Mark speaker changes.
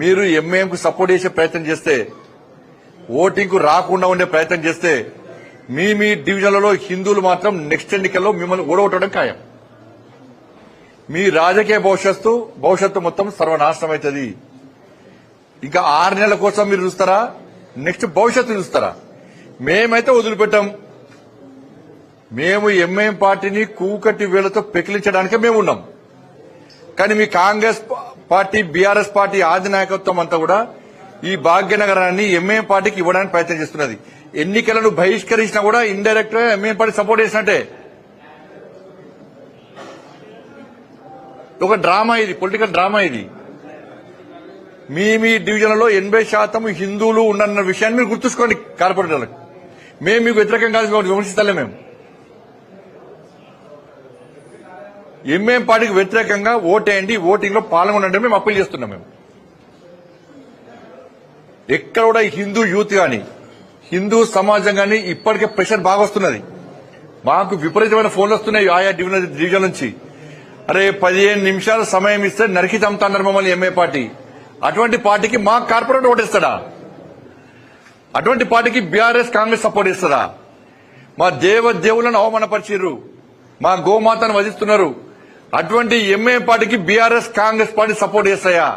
Speaker 1: మీరు ఎంఐఎంకు సపోర్ట్ చేసే ప్రయత్నం చేస్తే, ఓటింగ్ కు రాకుండా ఉండే ప్రయత్నం చేస్తే మీ డివిజన్లలో హిందువులు మాత్రం నెక్స్ట్ ఎన్నికల్లో మిమ్మల్ని ఓడగొట్టడం ఖాయం. మీ రాజకీయ భవిష్యత్తు మొత్తం సర్వనాశనం అవుతుంది. ఇంకా 6 నెలల కోసం మీరు చూస్తారా? నెక్స్ట్ భవిష్యత్తు చూస్తారా? మేమైతే వదిలిపెట్టాం. మేము ఎంఐఎం పార్టీని కూకటి వేళ్లతో పెకిలించడానికే మేము ఉన్నాం. కానీ మీ కాంగ్రెస్ పార్టీ, బీఆర్ఎస్ పార్టీ ఆధినాయకత్వం అంతా కూడా ఈ భాగ్యనగరాన్ని ఎంఐఎం పార్టీకి ఇవ్వడానికి ప్రయత్నం చేస్తున్నది. ఎన్నికలను బహిష్కరించినా కూడా ఇండైరెక్ట్ గా ఎంఐఎం పార్టీ సపోర్ట్ చేసినట్టే. ఒక డ్రామా ఇది, పొలిటికల్ డ్రామా ఇది. మీ డివిజన్లలో 80% హిందువులు ఉన్న విషయాన్ని మీరు గుర్తుంచుకోండి. కార్పొరేటర్లకు మేము మీకు వ్యతిరేకం కాదు, విమర్శిస్తలే. మేము ఎంఐఎం పార్టీకి వ్యతిరేకంగా ఓటేయండి, ఓటింగ్ లో పాల్గొనండి మేము అప్పీల్ చేస్తున్నాం. మేము ఎక్కడ కూడా హిందూ యూత్ గాని, హిందూ సమాజం గాని ఇప్పటికే ప్రెషర్ బాగా వస్తున్నది. మాకు విపరీతమైన ఫోన్లు వస్తున్నాయి ఆయా డివిజన్ నుంచి. అరే 15 నిమిషాలు సమయం ఇస్తే నరికి చంపుతున్నారు మమ్మల్ని ఎంఐ పార్టీ. అటువంటి పార్టీకి మా కార్పొరేటర్ ఓటేస్తాడా? అటువంటి పార్టీకి బీఆర్ఎస్ కాంగ్రెస్ సపోర్ట్ ఇస్తారా? మా దేవులను అవమానపరిచిర్రు, మా గోమాతను వధిస్తున్నారు. అటువంటి ఎంఐ పార్టీకి బీఆర్ఎస్ కాంగ్రెస్ పార్టీ సపోర్ట్ చేస్తాయా?